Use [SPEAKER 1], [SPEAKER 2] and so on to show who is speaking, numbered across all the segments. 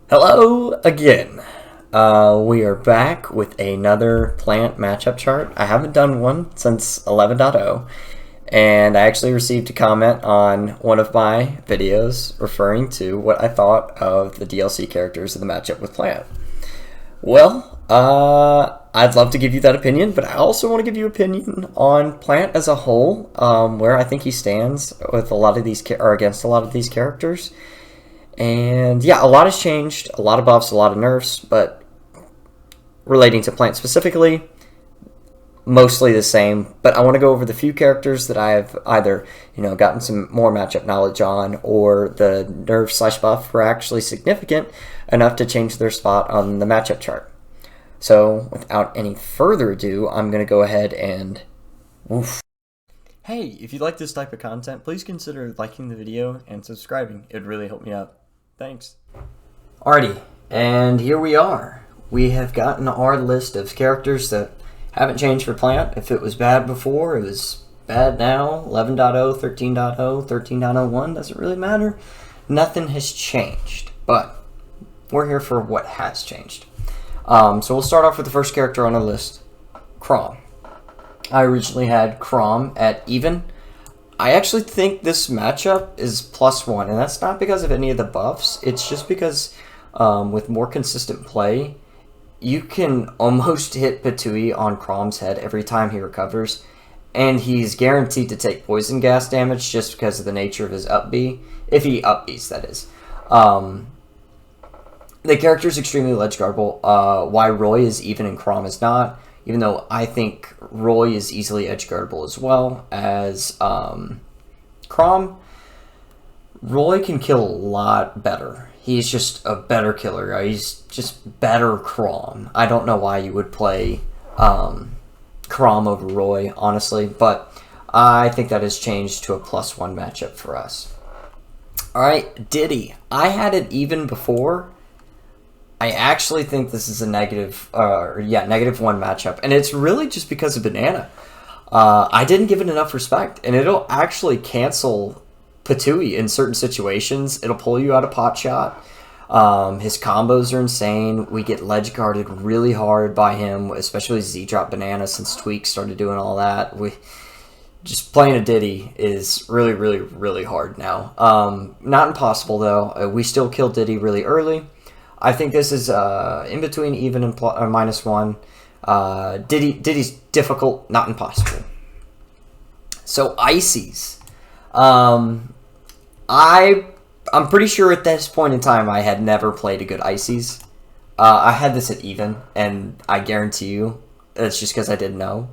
[SPEAKER 1] Hello again. We are back with another plant matchup chart. I haven't done one since 11.0, and I actually received a comment on one of my videos referring to what I thought of the DLC characters of the matchup with plant. Well, I'd love to give you that opinion, but I also want to give you opinion on plant as a whole, where I think he stands with a lot of these or against a lot of these characters. And yeah, a lot has changed, a lot of buffs, a lot of nerfs, but relating to plant specifically, mostly the same. But I want to go over the few characters that I've either, gotten some more matchup knowledge on, or the nerf/buff were actually significant enough to change their spot on the matchup chart. So without any further ado, I'm going to go ahead and woof. Hey, if you like this type of content, please consider liking the video and subscribing. It would really help me out. Thanks. Alrighty, and here we are. We have gotten our list of characters that haven't changed for plant. If it was bad before, it was bad now. 11.0, 13.0, 13.01, doesn't really matter. Nothing has changed, but we're here for what has changed. So we'll start off with the first character on the list, Chrom. I originally had Chrom at even. I actually think this matchup is +1, and that's not because of any of the buffs. It's just because with more consistent play, you can almost hit Patui on Chrom's head every time he recovers, and he's guaranteed to take poison gas damage just because of the nature of his up B, if he up Bs, that is. The character is extremely ledge guardable. Why Roy is even and Chrom is not, even though I think Roy is easily edge guardable as well as Chrom. Roy can kill a lot better. He's just a better killer. He's just better Chrom. I don't know why you would play Chrom over Roy, honestly, but I think that has changed to a +1 matchup for us. Alright, Diddy. I had it even before. I actually think this is a -1 matchup, and it's really just because of Banana. I didn't give it enough respect, and it'll actually cancel Patui in certain situations. It'll pull you out of pot shot. His combos are insane. We get ledge guarded really hard by him, especially Z-drop Banana since Tweak started doing all that. Just playing a Diddy is really, really, really hard now. Not impossible, though. We still kill Diddy really early. I think this is in between even and -1. Diddy's difficult, not impossible. So Ices. I'm pretty sure at this point in time I had never played a good Ices. I had this at even, and I guarantee you it's just because I didn't know.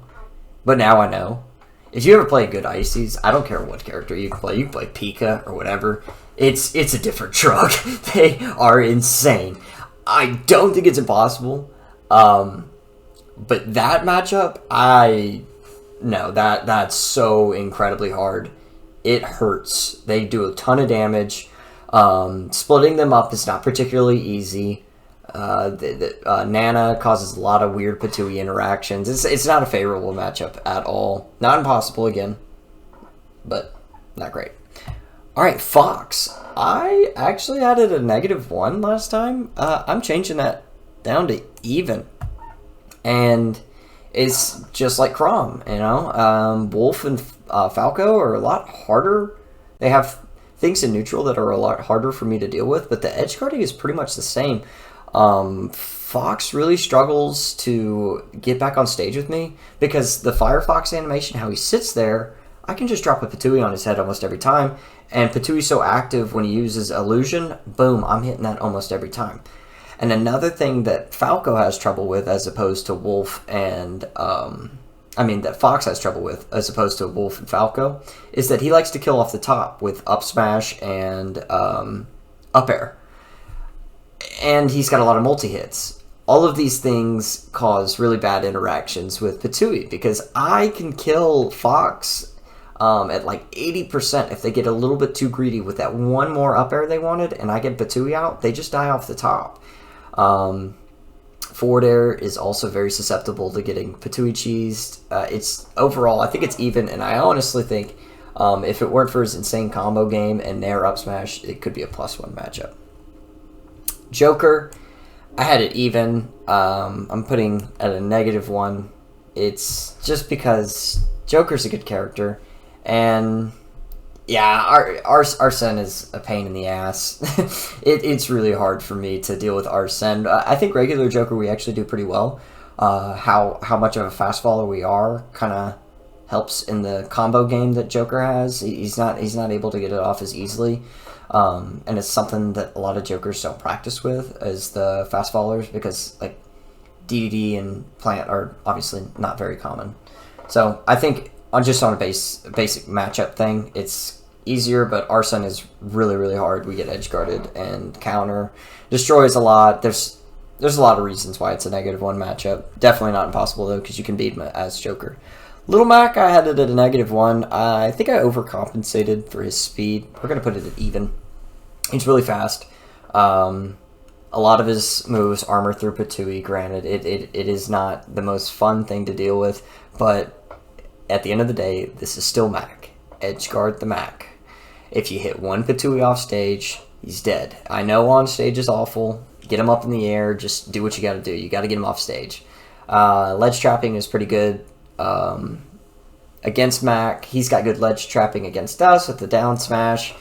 [SPEAKER 1] But now I know. If you ever play good Ices, I don't care what character you can play. You can play Pika or whatever. It's a different drug. They are insane. I don't think it's impossible. But that matchup, that's so incredibly hard. It hurts. They do a ton of damage. Splitting them up is not particularly easy. Nana causes a lot of weird Patui interactions. It's not a favorable matchup at all. Not impossible again, but not great. Alright, Fox. I actually had it a -1 last time. I'm changing that down to even. And it's just like Chrom, Wolf and Falco are a lot harder. They have things in neutral that are a lot harder for me to deal with, but the edge guarding is pretty much the same. Fox really struggles to get back on stage with me because the Firefox animation, how he sits there, I can just drop a Patui on his head almost every time, and Patui's so active when he uses Illusion, boom, I'm hitting that almost every time. And another thing that Falco has trouble with as opposed to Wolf and, that Fox has trouble with as opposed to Wolf and Falco, is that he likes to kill off the top with up smash and up air. And he's got a lot of multi-hits. All of these things cause really bad interactions with Patui because I can kill Fox at like 80% if they get a little bit too greedy with that one more up air they wanted, and I get Patui out, they just die off the top. Forward air is also very susceptible to getting Patui cheesed. It's overall, I think it's even, and I honestly think if it weren't for his insane combo game and Nair up smash, it could be a +1 matchup. Joker, I had it even. I'm putting at a -1. It's just because Joker's a good character, and yeah, Arsene is a pain in the ass. It's really hard for me to deal with Arsene. I think regular Joker we actually do pretty well. How much of a fast follower we are kind of helps in the combo game that Joker has. He's not able to get it off as easily, and it's something that a lot of Jokers don't practice with as the fast followers, because like DDD and Plant are obviously not very common. So I think on a basic matchup thing, it's easier, but Arsene is really hard. We get edge guarded and counter destroys a lot. There's a lot of reasons why it's a -1 matchup. Definitely not impossible though, because you can beat him as Joker. Little Mac, I had it at a -1. I think I overcompensated for his speed. We're gonna put it at even. He's really fast. A lot of his moves armor through Patui. Granted, it is not the most fun thing to deal with, but at the end of the day, this is still Mac. Edge guard the Mac. If you hit one Patui off stage, he's dead. I know on stage is awful. Get him up in the air. Just do what you got to do. You got to get him off stage. Ledge trapping is pretty good against Mac. He's got good ledge trapping against us with the down smash,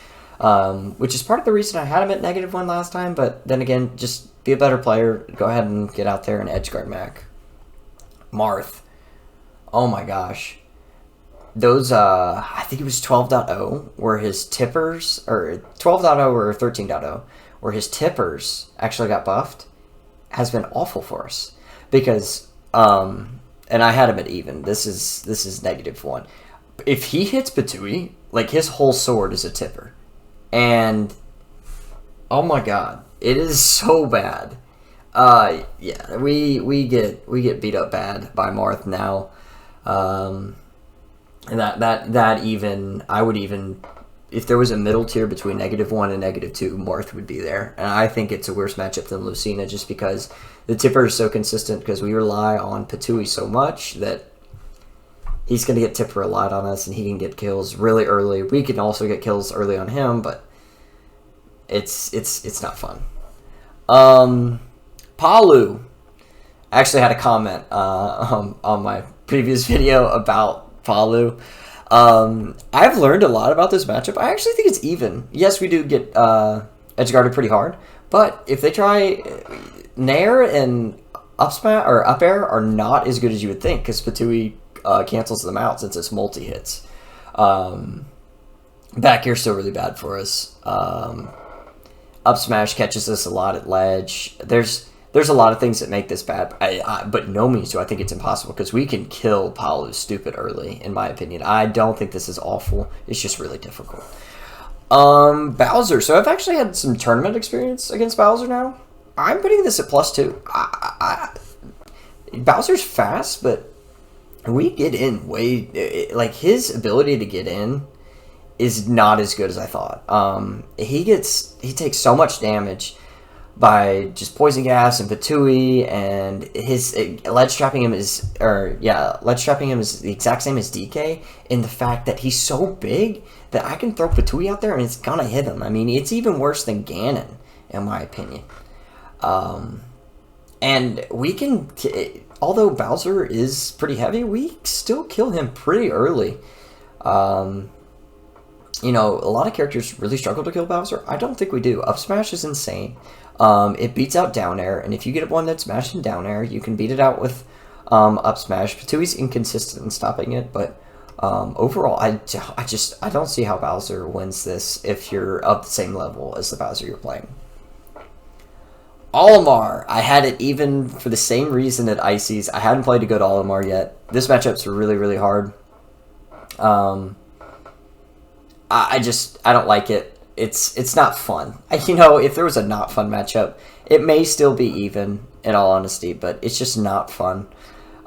[SPEAKER 1] which is part of the reason I had him at -1 last time. But then again, just be a better player. Go ahead and get out there and edge guard Mac. Marth. Oh my gosh. Those, I think it was 12.0, where his tippers, or 12.0 or 13.0, where his tippers actually got buffed, has been awful for us. Because, and I had him at even. This is -1. If he hits Patui, like, his whole sword is a tipper. And, oh my god, it is so bad. Yeah, we get beat up bad by Marth now. And that even, I would even, if there was a middle tier between -1 and -2, Marth would be there. And I think it's a worse matchup than Lucina, just because the tipper is so consistent, because we rely on Patui so much that he's going to get tipper a lot on us, and he can get kills really early. We can also get kills early on him, but it's not fun. Palu actually had a comment on my previous video about Palu. I've learned a lot about this matchup. I actually think it's even. Yes, we do get edge guarded pretty hard, but if they try Nair and up smash or up air are not as good as you would think, because Patui cancels them out since it's multi hits. Back air still really bad for us. Up smash catches us a lot at ledge. There's a lot of things that make this bad, but no means do I think it's impossible, because we can kill Palu stupid early, in my opinion. I don't think this is awful. It's just really difficult. Bowser. So I've actually had some tournament experience against Bowser now. I'm putting this at +2. Bowser's fast, but we get in way... Like, his ability to get in is not as good as I thought. He takes so much damage by just poison gas and Patui, and his ledge trapping him is the exact same as DK, in the fact that he's so big that I can throw Patui out there and it's gonna hit him. I mean, it's even worse than Ganon, in my opinion. And we can, although Bowser is pretty heavy, we still kill him pretty early. You know, a lot of characters really struggle to kill Bowser. I don't think we do. Up smash is insane. It beats out down air, and if you get one that's smashed in down air, you can beat it out with up smash. Patui's inconsistent in stopping it, but overall, I don't see how Bowser wins this if you're of the same level as the Bowser you're playing. Olimar, I had it even for the same reason at Ices. I hadn't played a good Olimar yet. This matchup's really hard. I don't like it. It's not fun. You know, if there was a not fun matchup, it may still be even, in all honesty, but it's just not fun.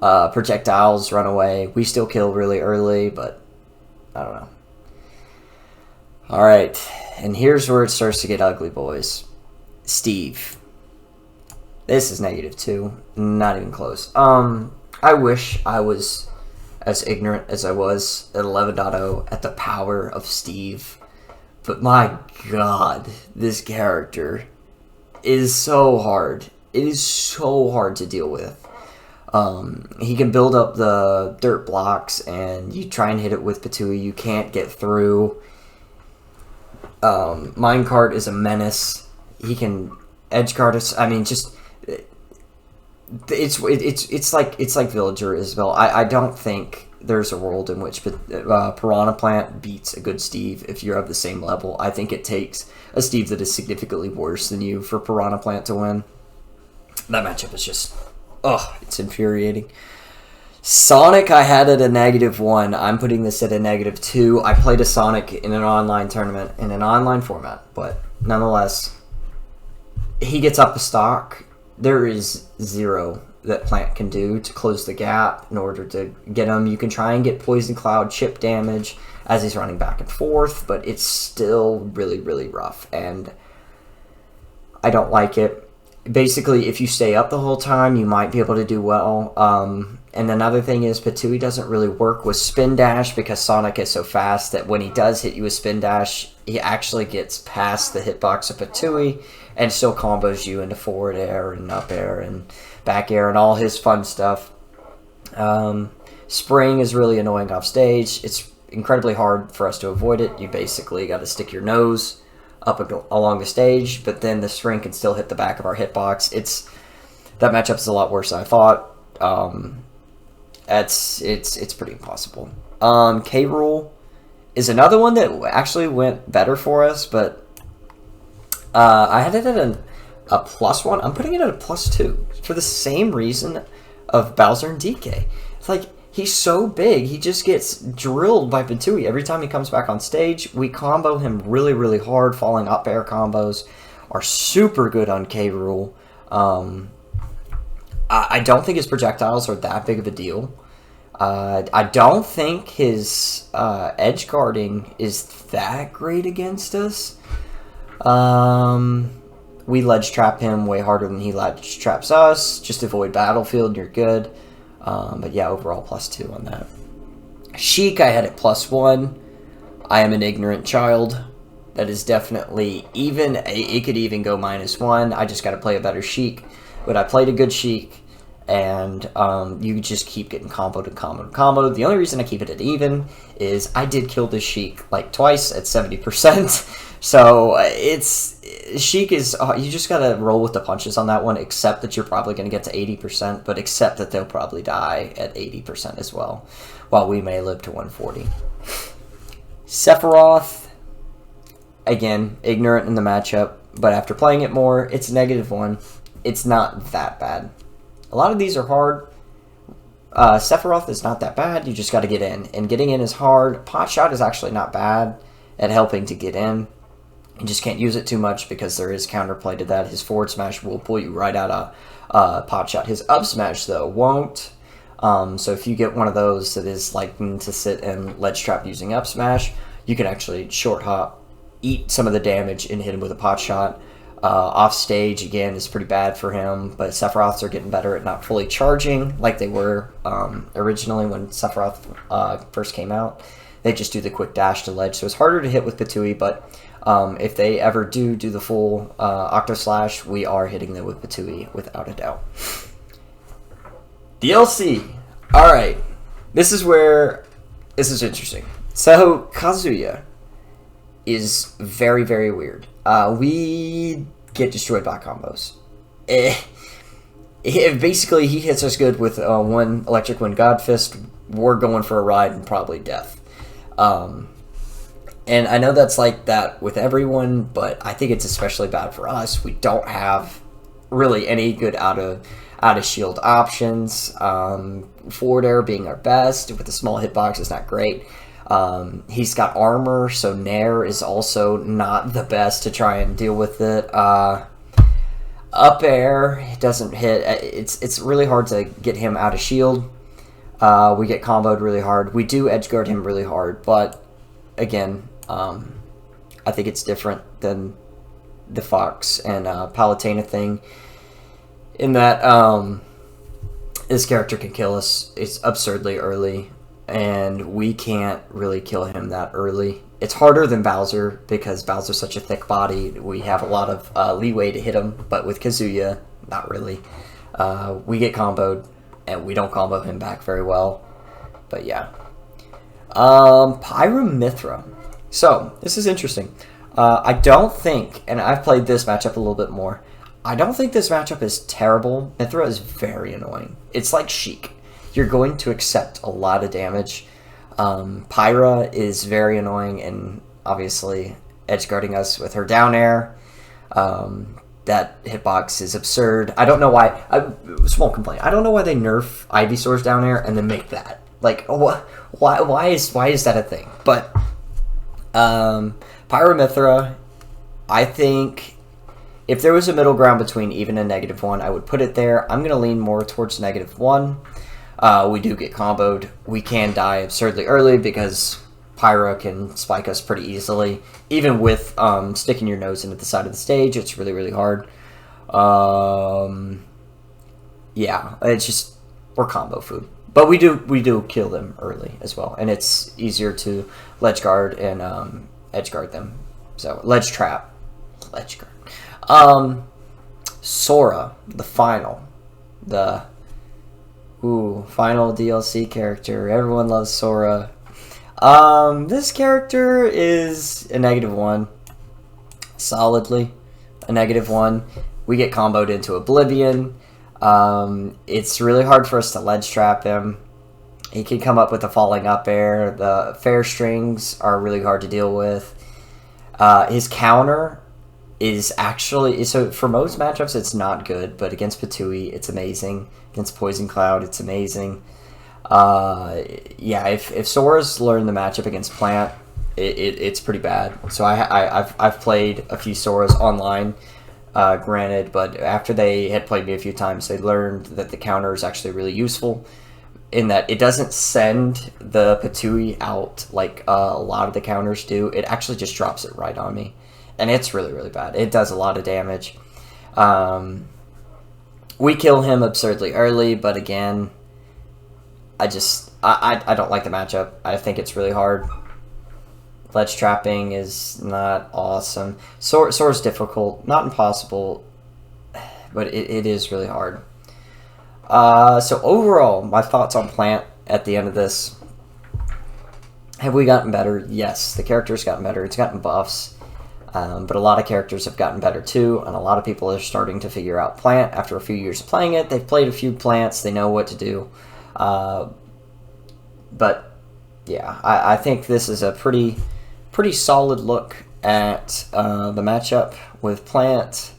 [SPEAKER 1] Projectiles run away. We still kill really early, but I don't know. Alright, and here's where it starts to get ugly, boys. Steve. This is -2. Not even close. I wish I was as ignorant as I was at 11.0 at the power of Steve. But my god, this character is so hard. It is so hard to deal with. He can build up the dirt blocks, and you try and hit it with Patui, you can't get through. Minecart is a menace. He can edge guard us. I mean, just it's like Villager Isabel. I don't think there's a world in which Piranha Plant beats a good Steve if you're of the same level. I think it takes a Steve that is significantly worse than you for Piranha Plant to win. That matchup is just, it's infuriating. Sonic I had at a -1. I'm putting this at a -2. I played a Sonic in an online tournament, in an online format, but nonetheless, he gets up a stock. There is zero that Plant can do to close the gap in order to get him. You can try and get Poison Cloud chip damage as he's running back and forth, but it's still really, really rough, and I don't like it. Basically, if you stay up the whole time, you might be able to do well. And another thing is, Patui doesn't really work with Spin Dash because Sonic is so fast that when he does hit you with Spin Dash, he actually gets past the hitbox of Patui and still combos you into forward air and up air and back air and all his fun stuff. Spring is really annoying off stage. It's incredibly hard for us to avoid it. You basically got to stick your nose up along the stage, but then the string can still hit the back of our hitbox. That matchup is a lot worse than I thought. It's pretty impossible. K-Rool is another one that actually went better for us, but I had it at a +1. I'm putting it at a +2 for the same reason of Bowser and DK. It's like, he's so big, he just gets drilled by Patui every time he comes back on stage. We combo him really, really hard. Falling up air combos are super good on K-Rool. I don't think his projectiles are that big of a deal. I don't think his edge guarding is that great against us. We ledge trap him way harder than he ledge traps us. Just avoid battlefield, you're good. But yeah, overall +2 on that. Sheik I had at +1. I am an ignorant child. That is definitely even. It could even go -1. I just got to play a better Sheik. But I played a good Sheik, and you just keep getting comboed and comboed and comboed. The only reason I keep it at even is I did kill this Sheik like twice at 70%. So Sheik is, you just gotta roll with the punches on that one, except that you're probably gonna get to 80%, but except that they'll probably die at 80% as well, while we may live to 140. Sephiroth, again, ignorant in the matchup, but after playing it more, it's -1. It's not that bad. A lot of these are hard. Sephiroth is not that bad, you just gotta get in, and getting in is hard. Pot Shot is actually not bad at helping to get in. You just can't use it too much because there is counterplay to that. His forward smash will pull you right out of pot shot. His up smash, though, won't. So if you get one of those that is liking to sit and ledge trap using up smash, you can actually short hop, eat some of the damage, and hit him with a pot shot. Off stage, again, is pretty bad for him, but Sephiroths are getting better at not fully charging like they were originally when Sephiroth first came out. They just do the quick dash to ledge, so it's harder to hit with Patui, but if they ever do the full Octo Slash, we are hitting them with Patui without a doubt. DLC. Alright. This is interesting. So, Kazuya is very, very weird. We get destroyed by combos. Basically, he hits us good with one Electric Wind God Fist. We're going for a ride and probably death. And I know that's like that with everyone, but I think it's especially bad for us. We don't have really any good out of shield options. Forward air being our best with a small hitbox is not great. He's got armor, so Nair is also not the best to try and deal with it. Up air, it doesn't hit. It's really hard to get him out of shield. We get comboed really hard. We do edge guard him really hard, but again, I think it's different than the Fox and Palutena thing in that this character can kill us. It's absurdly early, and we can't really kill him that early. It's harder than Bowser because Bowser's such a thick body. We have a lot of leeway to hit him, but with Kazuya, not really. We get comboed, and we don't combo him back very well. But yeah. Pyra Mythra. So, this is interesting. I don't think, and I've played this matchup a little bit more, I don't think this matchup is terrible. Mythra is very annoying. It's like Sheik. You're going to accept a lot of damage. Pyra is very annoying and obviously edgeguarding us with her down air. That hitbox is absurd. I don't know why. Small complaint. I don't know why they nerf Ivysaur's down air and then make that. Like, why is that a thing? But Pyra Mythra, I think if there was a middle ground between even and -1, I would put it there. I'm gonna lean more towards -1. We do get comboed. We can die absurdly early because Pyra can spike us pretty easily. Even with sticking your nose into the side of the stage, it's really, really hard. Yeah, it's just, we're combo food. But we do kill them early as well. And it's easier to ledge guard and edge guard them. So, ledge trap. Ledge guard. Sora, the final. Final DLC character. Everyone loves Sora. This character is a -1. Solidly a -1. We get comboed into Oblivion. It's really hard for us to ledge trap him. He can come up with a falling up air. The fair strings are really hard to deal with. His counter is actually, so for most matchups it's not good, but against Patui it's amazing. Against Poison Cloud it's amazing. Yeah, if Sora's learned the matchup against Plant, it's pretty bad. So I've played a few Soras online, granted, but after they had played me a few times, they learned that the counter is actually really useful in that it doesn't send the Patui out like a lot of the counters do. It actually just drops it right on me. And it's really, really bad. It does a lot of damage. We kill him absurdly early, but again, I don't like the matchup. I think it's really hard. Ledge trapping is not awesome. Sora's difficult, not impossible, but it is really hard. So overall, my thoughts on Plant at the end of this. Have we gotten better? Yes, the character's gotten better. It's gotten buffs. But a lot of characters have gotten better too, and a lot of people are starting to figure out Plant after a few years of playing it. They've played a few Plants, they know what to do. But yeah, I think this is a pretty solid look at the matchup with Plant.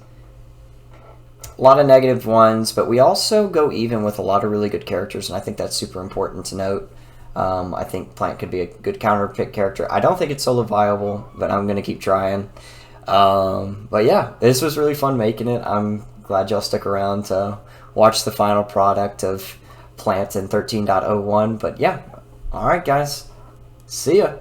[SPEAKER 1] A lot of -1s, but we also go even with a lot of really good characters, and I think that's super important to note. I think Plant could be a good counter pick character. I don't think it's solo viable, but I'm going to keep trying. But yeah, this was really fun making it. I'm glad y'all stuck around to watch the final product of Plant in 13.01. But yeah, alright guys, see ya.